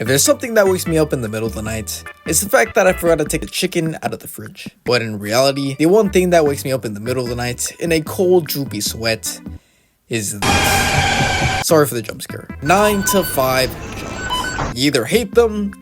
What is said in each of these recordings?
If there's something that wakes me up in the middle of the night, it's the fact that I forgot to take the chicken out of the fridge. But in reality, the one thing that wakes me up in the middle of the night in a cold, droopy sweat is this. Sorry for the jump scare. 9 to 5 jobs. You either hate them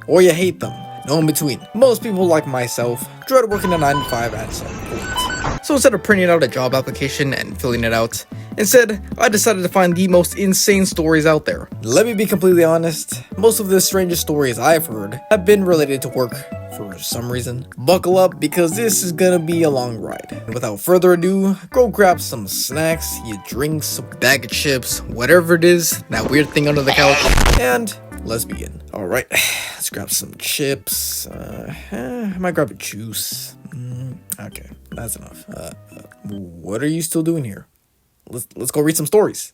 or you hate them. No in between. Most people like myself dread working a 9 to 5 at some point. So instead of printing out a job application and filling it out, instead, I decided to find the most insane stories out there. Let me be completely honest, most of the strangest stories I've heard have been related to work for some reason. Buckle up because this is gonna be a long ride. And without further ado, go grab some snacks, your drinks, a bag of chips, whatever it is, that weird thing under the couch, and let's begin. Alright, let's grab some chips. I might grab a juice. Okay, that's enough. What are you still doing here? Let's go read some stories.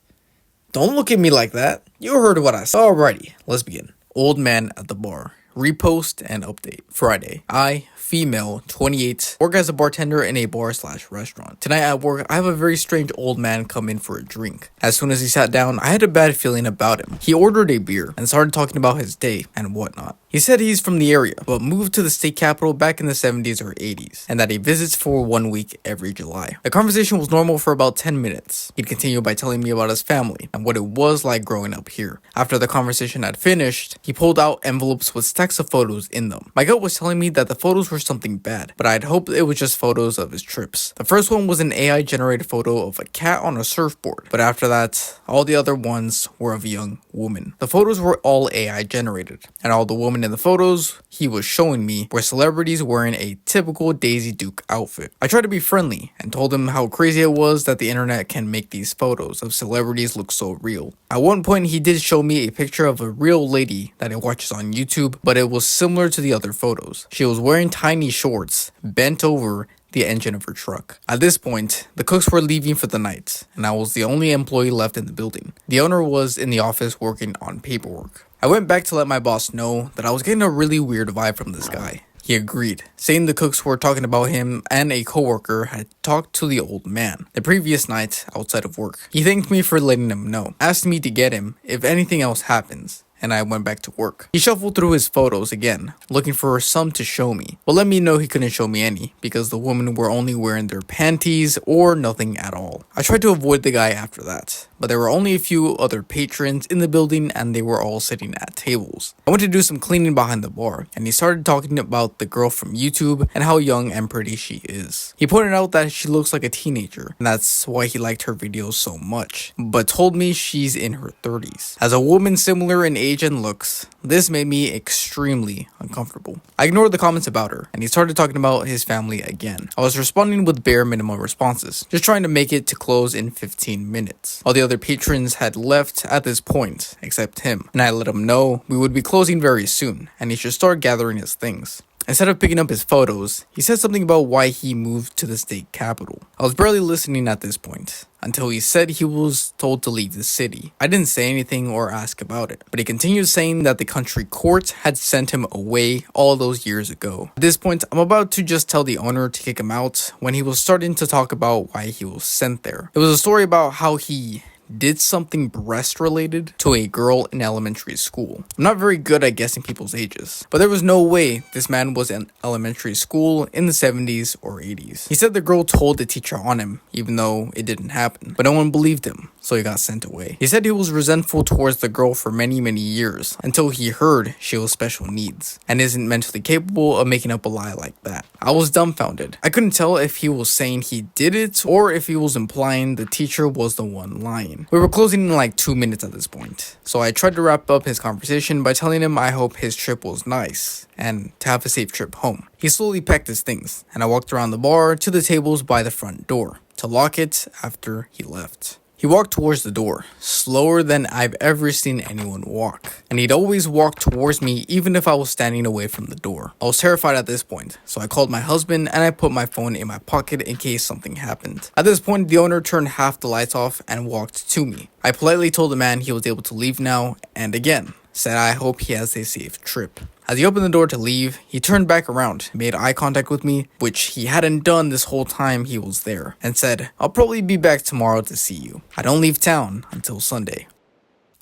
Don't look at me like that. You heard what I said. Alrighty, let's begin. Old man at the bar. Repost and update. Friday. I, female, 28, work as a bartender in a bar/restaurant. Tonight at work, I have a very strange old man come in for a drink. As soon as he sat down, I had a bad feeling about him. He ordered a beer and started talking about his day and whatnot. He said he's from the area, but moved to the state capital back in the 70s or 80s, and that he visits for 1 week every July. The conversation was normal for about 10 minutes. He'd continue by telling me about his family and what it was like growing up here. After the conversation had finished, he pulled out envelopes with stacks of photos in them. My gut was telling me that the photos were something bad, but I'd hoped it was just photos of his trips. The first one was an AI generated photo of a cat on a surfboard, but after that, all the other ones were of a young woman. The photos were all AI generated, and all the women in the photos he was showing me were celebrities wearing a typical Daisy Duke outfit. I tried to be friendly and told him how crazy it was that the internet can make these photos of celebrities look so real. At one point he did show me a picture of a real lady that he watches on YouTube, but it was similar to the other photos. She was wearing tiny shorts, bent over the engine of her truck. At this point, the cooks were leaving for the night, and I was the only employee left in the building. The owner was in the office working on paperwork. I went back to let my boss know that I was getting a really weird vibe from this guy. He agreed, saying the cooks were talking about him and a coworker had talked to the old man the previous night outside of work. He thanked me for letting him know, asked me to get him if anything else happens, and I went back to work. He shuffled through his photos again, looking for some to show me, but let me know he couldn't show me any because the women were only wearing their panties or nothing at all. I tried to avoid the guy after that, but there were only a few other patrons in the building and they were all sitting at tables. I went to do some cleaning behind the bar, and he started talking about the girl from YouTube and how young and pretty she is. He pointed out that she looks like a teenager, and that's why he liked her videos so much, but told me she's in her 30s. As a woman similar in age and looks, this made me extremely uncomfortable. I ignored the comments about her, and he started talking about his family again. I was responding with bare minimum responses, just trying to make it to close in 15 minutes. All the other patrons had left at this point, except him, and I let him know we would be closing very soon, and he should start gathering his things. Instead of picking up his photos, he said something about why he moved to the state capital. I was barely listening at this point, until he said he was told to leave the city. I didn't say anything or ask about it, but he continued saying that the country court had sent him away all those years ago. At this point, I'm about to just tell the owner to kick him out when he was starting to talk about why he was sent there. It was a story about how he did something breast related to a girl in elementary school. I'm not very good at guessing people's ages, but there was no way this man was in elementary school in the 70s or 80s. He said the girl told the teacher on him, even though it didn't happen, but no one believed him, so he got sent away. He said he was resentful towards the girl for many years, until he heard she was special needs, and isn't mentally capable of making up a lie like that. I was dumbfounded. I couldn't tell if he was saying he did it, or if he was implying the teacher was the one lying. We were closing in like 2 minutes at this point, so I tried to wrap up his conversation by telling him I hope his trip was nice, and to have a safe trip home. He slowly packed his things, and I walked around the bar to the tables by the front door, to lock it after he left. He walked towards the door, slower than I've ever seen anyone walk, and he'd always walk towards me even if I was standing away from the door. I was terrified at this point, so I called my husband and I put my phone in my pocket in case something happened. At this point, the owner turned half the lights off and walked to me. I politely told the man he was able to leave now, and again, said I hope he has a safe trip. As he opened the door to leave, he turned back around, made eye contact with me, which he hadn't done this whole time he was there, and said, "I'll probably be back tomorrow to see you. I don't leave town until Sunday."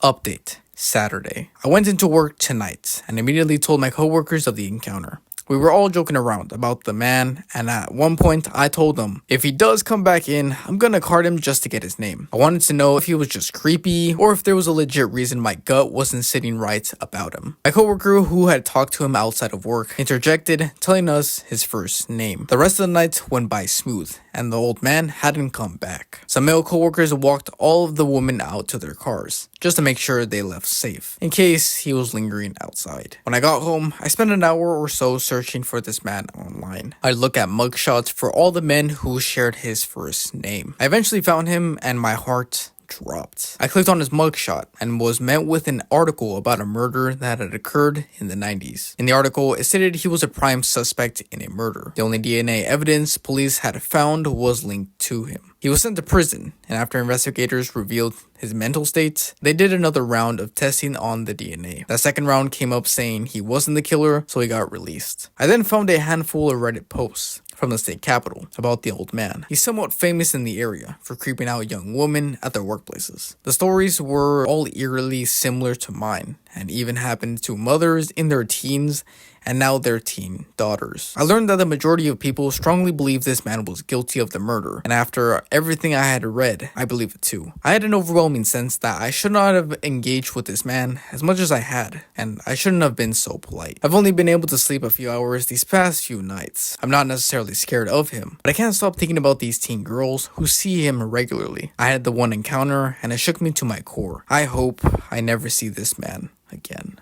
Update. Saturday. I went into work tonight and immediately told my coworkers of the encounter. We were all joking around about the man, and at one point I told him, if he does come back in, I'm gonna card him just to get his name. I wanted to know if he was just creepy, or if there was a legit reason my gut wasn't sitting right about him. My coworker who had talked to him outside of work interjected, telling us his first name. The rest of the night went by smooth, and the old man hadn't come back. Some male coworkers walked all of the women out to their cars, just to make sure they left safe, in case he was lingering outside. When I got home, I spent an hour or so searching for this man online. I'd look at mugshots for all the men who shared his first name. I eventually found him, and my heart dropped. I clicked on his mugshot and was met with an article about a murder that had occurred in the 90s. In the article, it stated he was a prime suspect in a murder. The only DNA evidence police had found was linked to him. He was sent to prison, and after investigators revealed his mental state, they did another round of testing on the DNA. That second round came up saying he wasn't the killer, so he got released. I then found a handful of Reddit posts from the state capitol about the old man. He's somewhat famous in the area for creeping out young women at their workplaces. The stories were all eerily similar to mine, and even happened to mothers in their teens and now their teen daughters. I learned that the majority of people strongly believe this man was guilty of the murder, and after everything I had read, I believe it too. I had an overwhelming sense that I should not have engaged with this man as much as I had, and I shouldn't have been so polite. I've only been able to sleep a few hours these past few nights. I'm not necessarily scared of him, but I can't stop thinking about these teen girls who see him regularly. I had the one encounter, and it shook me to my core. I hope I never see this man again.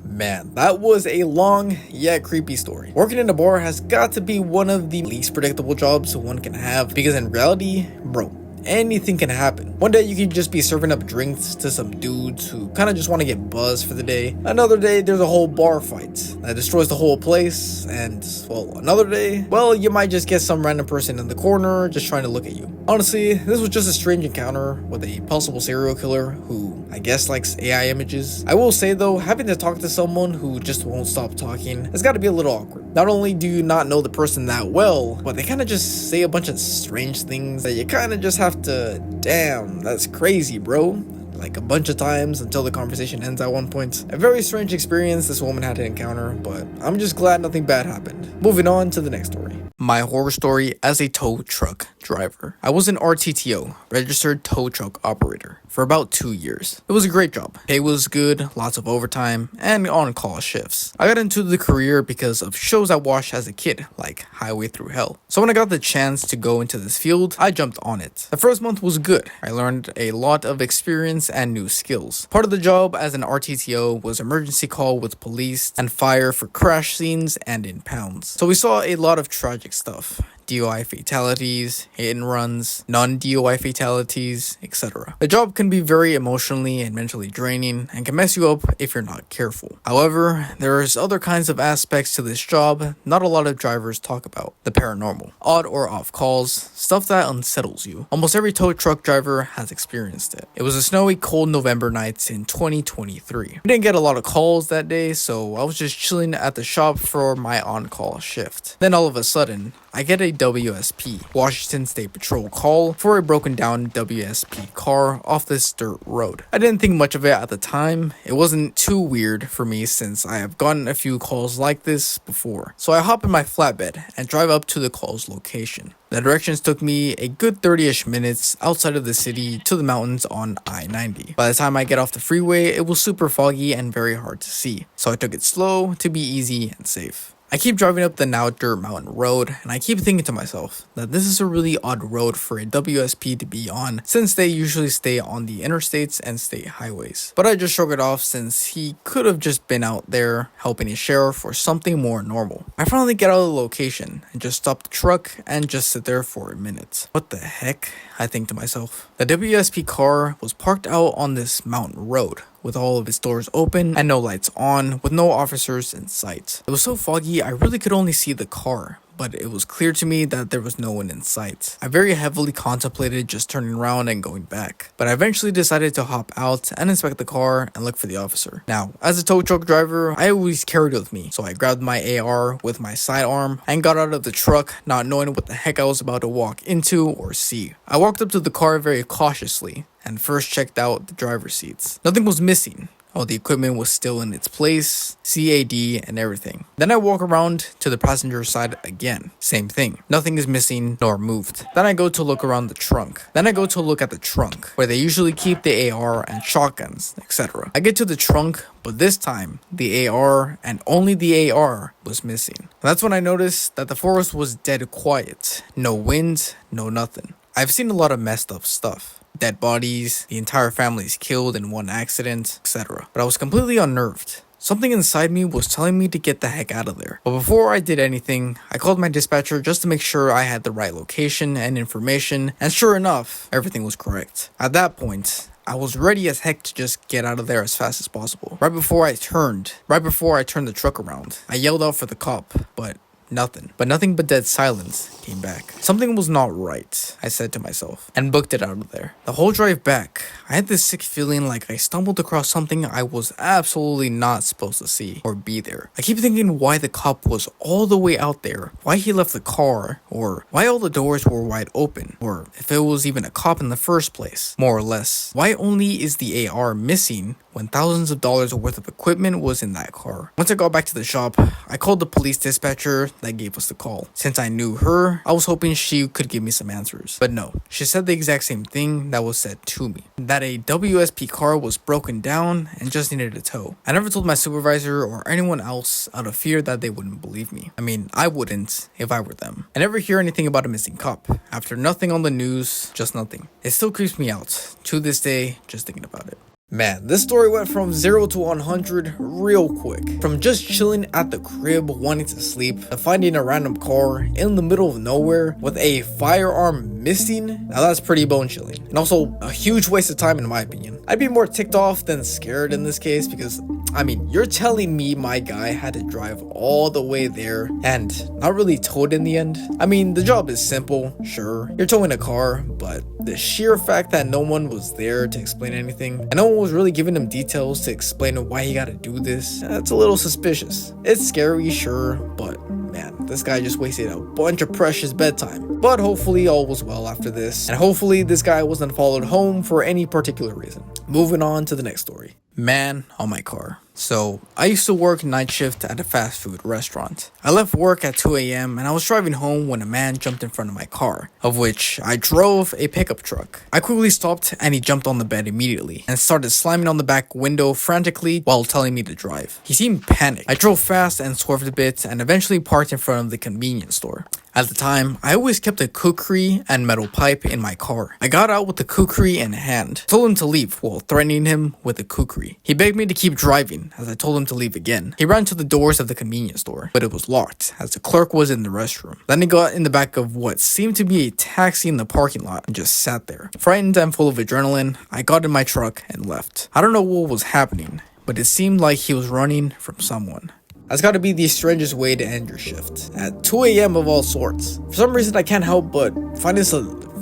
Man, that was a long yet creepy story. Working in a bar has got to be one of the least predictable jobs one can have, because in reality, bro, anything can happen. One day you could just be serving up drinks to some dudes who kind of just want to get buzzed for the day. Another day there's a whole bar fight that destroys the whole place, and well, another day, well, you might just get some random person in the corner just trying to look at you. Honestly, this was just a strange encounter with a possible serial killer who I guess likes AI images. I will say though, having to talk to someone who just won't stop talking has got to be a little awkward. Not only do you not know the person that well, but they kind of just say a bunch of strange things that you kind of just have to, damn, that's crazy, bro. Like a bunch of times until the conversation ends at one point. A very strange experience this woman had to encounter, but I'm just glad nothing bad happened. Moving on to the next story. My horror story as a tow truck driver. I was an RTTO, registered tow truck operator, for about 2 years. It was a great job. Pay was good, lots of overtime, and on-call shifts. I got into the career because of shows I watched as a kid, like Highway Through Hell. So when I got the chance to go into this field, I jumped on it. The first month was good. I learned a lot of experience and new skills. Part of the job as an RTTO was emergency call with police and fire for crash scenes and impounds. So we saw a lot of tragic stuff. DUI fatalities, hit and runs, non-DUI fatalities, etc. The job can be very emotionally and mentally draining and can mess you up if you're not careful. However, there's other kinds of aspects to this job not a lot of drivers talk about. The paranormal, odd or off calls, stuff that unsettles you. Almost every tow truck driver has experienced it. It was a snowy, cold November night in 2023. We didn't get a lot of calls that day, so I was just chilling at the shop for my on-call shift. Then all of a sudden, I get a WSP, Washington State Patrol, call for a broken down WSP car off this dirt road. I didn't think much of it at the time. It wasn't too weird for me since I have gotten a few calls like this before. So I hop in my flatbed and drive up to the call's location. The directions took me a good 30-ish minutes outside of the city to the mountains on I-90. By the time I get off the freeway, it was super foggy and very hard to see. So I took it slow to be easy and safe. I keep driving up the now dirt mountain road, and I keep thinking to myself that this is a really odd road for a WSP to be on, since they usually stay on the interstates and state highways. But I just shrug it off since he could have just been out there helping a sheriff or something more normal. I finally get out of the location and just stop the truck and just sit there for a minute. What the heck? I think to myself. The WSP car was parked out on this mountain road, with all of its doors open and no lights on, with no officers in sight. It was so foggy I really could only see the car, but it was clear to me that there was no one in sight. I very heavily contemplated just turning around and going back, but I eventually decided to hop out and inspect the car and look for the officer. Now, as a tow truck driver, I always carried with me, so I grabbed my AR with my sidearm and got out of the truck, not knowing what the heck I was about to walk into or see. I walked up to the car very cautiously and first checked out the driver's seats. Nothing was missing. All the equipment was still in its place, CAD and everything. Then I walk around to the passenger side again. Same thing. Nothing is missing nor moved. Then I go to look around the trunk. Then I go to look at the trunk, where they usually keep the AR and shotguns, etc. I get to the trunk, but this time, the AR and only the AR was missing. That's when I noticed that the forest was dead quiet. No wind, no nothing. I've seen a lot of messed up stuff. Dead bodies, the entire family's killed in one accident, etc. But I was completely unnerved. Something inside me was telling me to get the heck out of there. But before I did anything, I called my dispatcher just to make sure I had the right location and information, and sure enough, everything was correct. At that point, I was ready as heck to just get out of there as fast as possible. Right before I turned the truck around, I yelled out for the cop, but nothing but dead silence came back. Something was not right, I said to myself, and booked it out of there. The whole drive back, I had this sick feeling like I stumbled across something I was absolutely not supposed to see or be there. I keep thinking why the cop was all the way out there, why he left the car, or why all the doors were wide open, or if it was even a cop in the first place. More or less, why only is the AR missing when thousands of dollars worth of equipment was in that car? Once I got back to the shop, I called the police dispatcher that gave us the call. Since I knew her, I was hoping she could give me some answers. But no, she said the exact same thing that was said to me. That a WSP car was broken down and just needed a tow. I never told my supervisor or anyone else out of fear that they wouldn't believe me. I mean, I wouldn't if I were them. I never hear anything about a missing cop. After nothing on the news, just nothing. It still creeps me out to this day just thinking about it. Man, this story went from 0 to 100 real quick. From just chilling at the crib wanting to sleep, to finding a random car in the middle of nowhere with a firearm missing. Now that's pretty bone chilling. And also a huge waste of time in my opinion. I'd be more ticked off than scared in this case because, I mean, you're telling me my guy had to drive all the way there and not really towed in the end? I mean, the job is simple, sure. You're towing a car, but the sheer fact that no one was there to explain anything, and no one was really giving him details to explain why he gotta do this, that's a little suspicious. It's scary, sure, but man, this guy just wasted a bunch of precious bedtime. But hopefully all was well after this, and hopefully this guy wasn't followed home for any particular reason. Moving on to the next story. Man on my car. So, I used to work night shift at a fast food restaurant. I left work at 2 a.m. and I was driving home when a man jumped in front of my car, of which I drove a pickup truck. I quickly stopped and he jumped on the bed immediately and started slamming on the back window frantically while telling me to drive. He seemed panicked. I drove fast and swerved a bit and eventually parked in front of the convenience store. At the time, I always kept a kukri and metal pipe in my car. I got out with the kukri in hand, told him to leave while threatening him with the kukri. He begged me to keep driving as I told him to leave again. He ran to the doors of the convenience store, but it was locked as the clerk was in the restroom. Then he got in the back of what seemed to be a taxi in the parking lot and just sat there. Frightened and full of adrenaline, I got in my truck and left. I don't know what was happening, but it seemed like he was running from someone. That's gotta be the strangest way to end your shift. At 2 a.m. of all sorts. For some reason I can't help but find this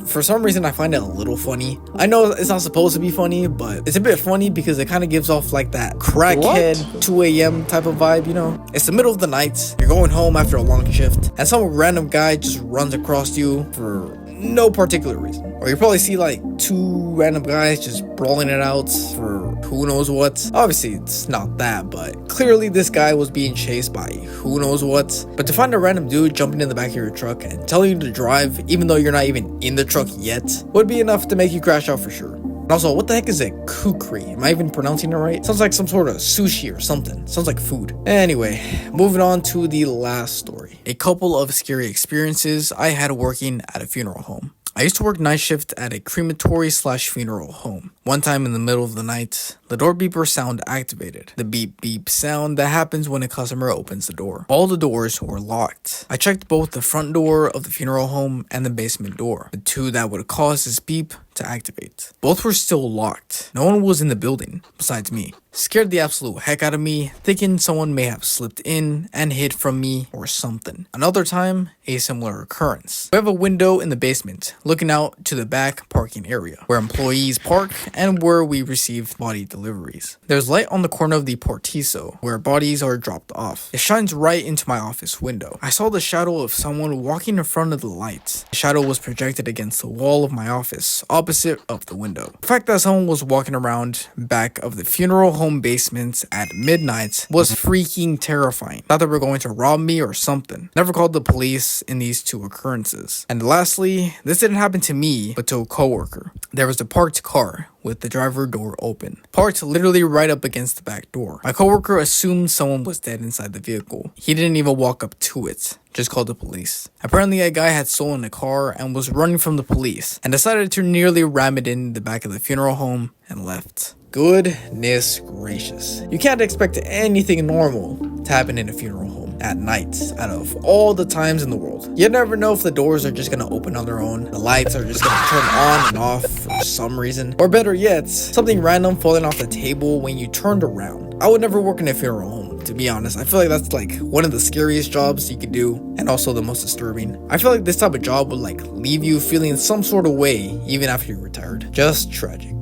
for some reason I find it a little funny. I know it's not supposed to be funny, but it's a bit funny because it kind of gives off like that crackhead 2 a.m. type of vibe, you know? It's the middle of the night, you're going home after a long shift, and some random guy just runs across you for no particular reason. Or you probably see like two random guys just brawling it out for who knows what. Obviously it's not that, but clearly this guy was being chased by who knows what. But to find a random dude jumping in the back of your truck and telling you to drive even though you're not even in the truck yet would be enough to make you crash out for sure. And also, what the heck is a kukri? Am I even pronouncing it right? Sounds like some sort of sushi or something. Sounds like food. Anyway, moving on to the last story. A couple of scary experiences I had working at a funeral home. I used to work night shift at a crematory/funeral home. One time in the middle of the night, the door beeper sound activated. The beep beep sound that happens when a customer opens the door. All the doors were locked. I checked both the front door of the funeral home and the basement door, the two that would cause this beep to activate. Both were still locked. No one was in the building, besides me. Scared the absolute heck out of me, thinking someone may have slipped in and hid from me or something. Another time, a similar occurrence. We have a window in the basement, looking out to the back parking area, where employees park and where we received body deliveries. There's light on the corner of the portiso where bodies are dropped off. It shines right into my office window. I saw the shadow of someone walking in front of the light. The shadow was projected against the wall of my office, opposite of the window. The fact that someone was walking around back of the funeral home basement at midnight was freaking terrifying. Thought they were going to rob me or something. Never called the police in these two occurrences. And lastly, this didn't happen to me, but to a coworker. There was a parked car with the driver door open, parked literally right up against the back door. My coworker assumed someone was dead inside the vehicle. He didn't even walk up to it, just called the police. Apparently a guy had stolen the car and was running from the police and decided to nearly ram it in the back of the funeral home and left. Goodness gracious. You can't expect anything normal to happen in a funeral home at night out of all the times in the world. You never know if the doors are just gonna open on their own, the lights are just gonna turn on and off for some reason, or better yet, something random falling off the table when you turned around. I would never work in a funeral home, to be honest. I feel like that's like one of the scariest jobs you could do and also the most disturbing. I feel like this type of job would like leave you feeling some sort of way even after you're retired. Just tragic.